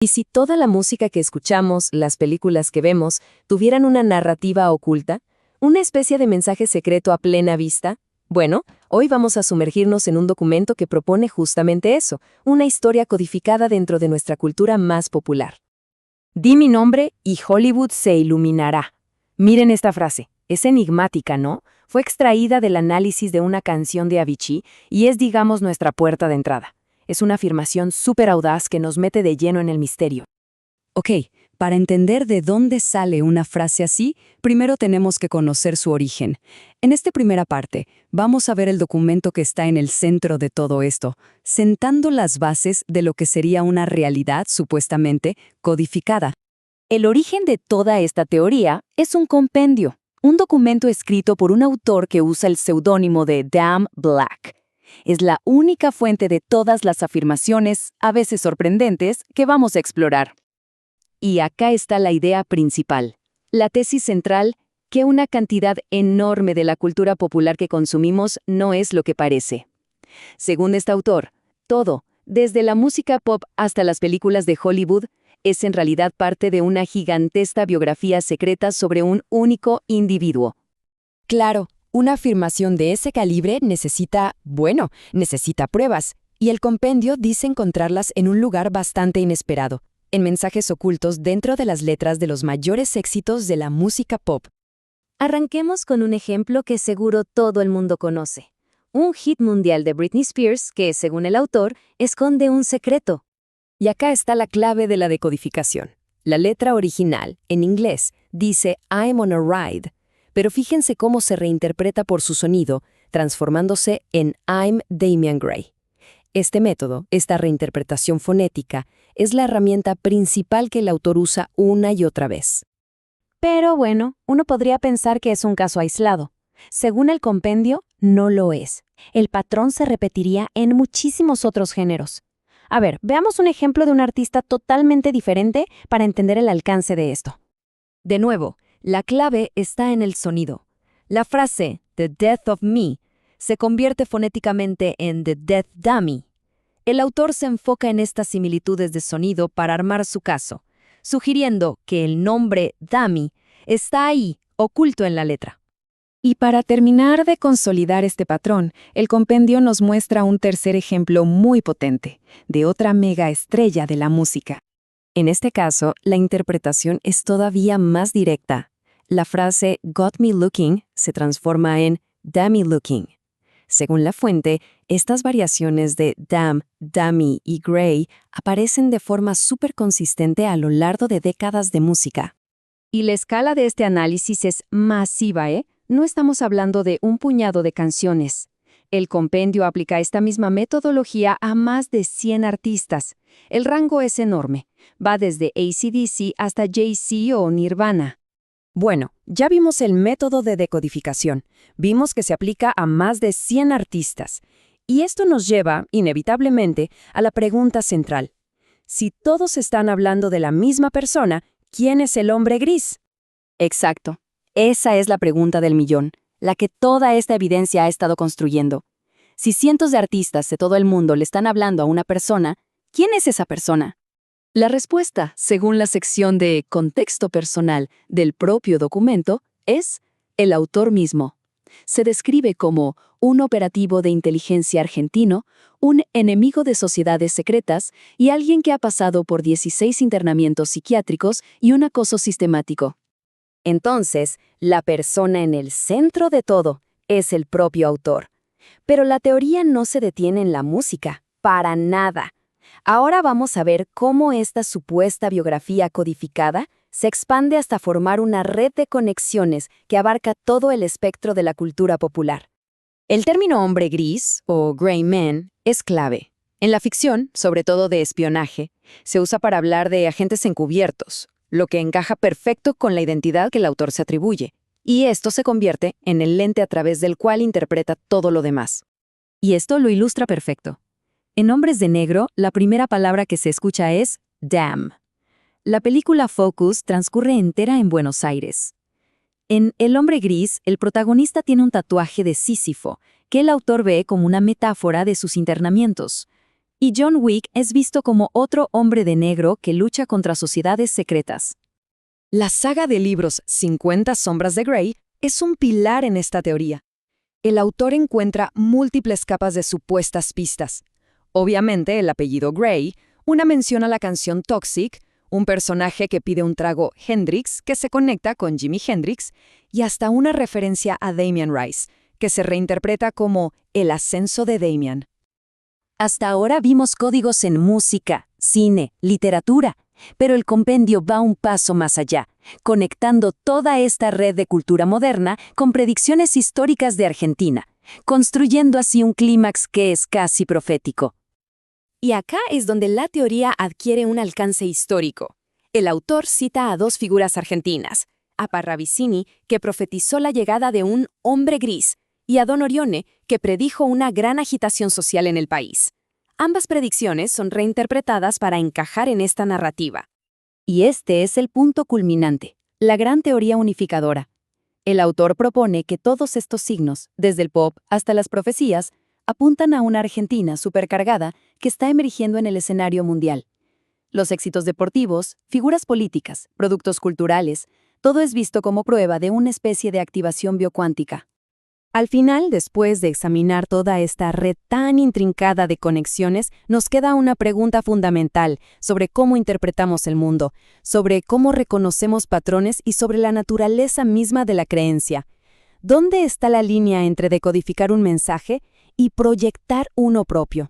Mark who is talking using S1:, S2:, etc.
S1: ¿Y si toda la música que escuchamos, las películas que vemos, tuvieran una narrativa oculta? ¿Una especie de mensaje secreto a plena vista? Bueno, hoy vamos a sumergirnos en un documento que propone justamente eso, una historia codificada dentro de nuestra cultura más popular. Di mi nombre y Hollywood se iluminará. Miren esta frase, es enigmática, ¿no? Fue extraída del análisis de una canción de Avicii y es, digamos, nuestra puerta de entrada. Es una afirmación súper audaz que nos mete de lleno en el misterio. Ok, para entender de dónde sale una frase así, primero tenemos que conocer su origen. En esta primera parte, vamos a ver el documento que está en el centro de todo esto, sentando las bases de lo que sería una realidad supuestamente codificada. El origen de toda esta teoría es un compendio, un documento escrito por un autor que usa el seudónimo de Dan Black. Es la única fuente de todas las afirmaciones, a veces sorprendentes, que vamos a explorar. Y acá está la idea principal, la tesis central, que una cantidad enorme de la cultura popular que consumimos no es lo que parece. Según este autor, todo, desde la música pop hasta las películas de Hollywood, es en realidad parte de una gigantesca biografía secreta sobre un único individuo. Claro, una afirmación de ese calibre necesita pruebas, y el compendio dice encontrarlas en un lugar bastante inesperado, en mensajes ocultos dentro de las letras de los mayores éxitos de la música pop. Arranquemos con un ejemplo que seguro todo el mundo conoce. Un hit mundial de Britney Spears que, según el autor, esconde un secreto. Y acá está la clave de la decodificación. La letra original, en inglés, dice I'm on a ride, pero fíjense cómo se reinterpreta por su sonido, transformándose en I'm Damian Gray. Este método, esta reinterpretación fonética, es la herramienta principal que el autor usa una y otra vez. Pero bueno, uno podría pensar que es un caso aislado. Según el compendio, no lo es. El patrón se repetiría en muchísimos otros géneros. A ver, veamos un ejemplo de un artista totalmente diferente para entender el alcance de esto. De nuevo, la clave está en el sonido. La frase "The Death of Me" se convierte fonéticamente en "The Death Dummy". El autor se enfoca en estas similitudes de sonido para armar su caso, sugiriendo que el nombre dummy está ahí, oculto en la letra. Y para terminar de consolidar este patrón, el compendio nos muestra un tercer ejemplo muy potente, de otra mega estrella de la música. En este caso, la interpretación es todavía más directa. La frase "Got me looking" se transforma en "Dummy looking". Según la fuente, estas variaciones de damn, dummy y gray aparecen de forma súper consistente a lo largo de décadas de música. Y la escala de este análisis es masiva, ¿eh? No estamos hablando de un puñado de canciones. El compendio aplica esta misma metodología a más de 100 artistas. El rango es enorme. Va desde AC/DC hasta Jay-Z o Nirvana. Bueno, ya vimos el método de decodificación. Vimos que se aplica a más de 100 artistas. Y esto nos lleva, inevitablemente, a la pregunta central. Si todos están hablando de la misma persona, ¿quién es el hombre gris? Exacto. Esa es la pregunta del millón, la que toda esta evidencia ha estado construyendo. Si cientos de artistas de todo el mundo le están hablando a una persona, ¿quién es esa persona? La respuesta, según la sección de Contexto Personal del propio documento, es el autor mismo. Se describe como un operativo de inteligencia argentino, un enemigo de sociedades secretas y alguien que ha pasado por 16 internamientos psiquiátricos y un acoso sistemático. Entonces, la persona en el centro de todo es el propio autor. Pero la teoría no se detiene en la música, para nada. Ahora vamos a ver cómo esta supuesta biografía codificada se expande hasta formar una red de conexiones que abarca todo el espectro de la cultura popular. El término hombre gris, o gray man, es clave. En la ficción, sobre todo de espionaje, se usa para hablar de agentes encubiertos, lo que encaja perfecto con la identidad que el autor se atribuye, y esto se convierte en el lente a través del cual interpreta todo lo demás. Y esto lo ilustra perfecto. En Hombres de Negro, la primera palabra que se escucha es damn. La película Focus transcurre entera en Buenos Aires. En El hombre gris, el protagonista tiene un tatuaje de Sísifo, que el autor ve como una metáfora de sus internamientos.
S2: y John Wick es visto como otro hombre de negro que lucha contra sociedades secretas.
S3: La saga de libros 50 sombras de Grey es un pilar en esta teoría. El autor encuentra múltiples capas de supuestas pistas. Obviamente, el apellido Grey, una mención a la canción Toxic, un personaje que pide un trago Hendrix que se conecta con Jimi Hendrix, y hasta una referencia a Damien Rice, que se reinterpreta como el ascenso de Damien.
S2: Hasta ahora vimos códigos en música, cine, literatura, pero el compendio va un paso más allá, conectando toda esta red de cultura moderna con predicciones históricas de Argentina, construyendo así un clímax que es casi profético.
S1: Y acá es donde la teoría adquiere un alcance histórico. El autor cita a dos figuras argentinas, a Parravicini, que profetizó la llegada de un hombre gris, y a Don Orione, que predijo una gran agitación social en el país. Ambas predicciones son reinterpretadas para encajar en esta narrativa.
S2: Y este es el punto culminante, la gran teoría unificadora. El autor propone que todos estos signos, desde el pop hasta las profecías, apuntan a una Argentina supercargada que está emergiendo en el escenario mundial. Los éxitos deportivos, figuras políticas, productos culturales, todo es visto como prueba de una especie de activación biocuántica. Al final, después de examinar toda esta red tan intrincada de conexiones, nos queda una pregunta fundamental sobre cómo interpretamos el mundo, sobre cómo reconocemos patrones y sobre la naturaleza misma de la creencia. ¿Dónde está la línea entre decodificar un mensaje y proyectar uno propio?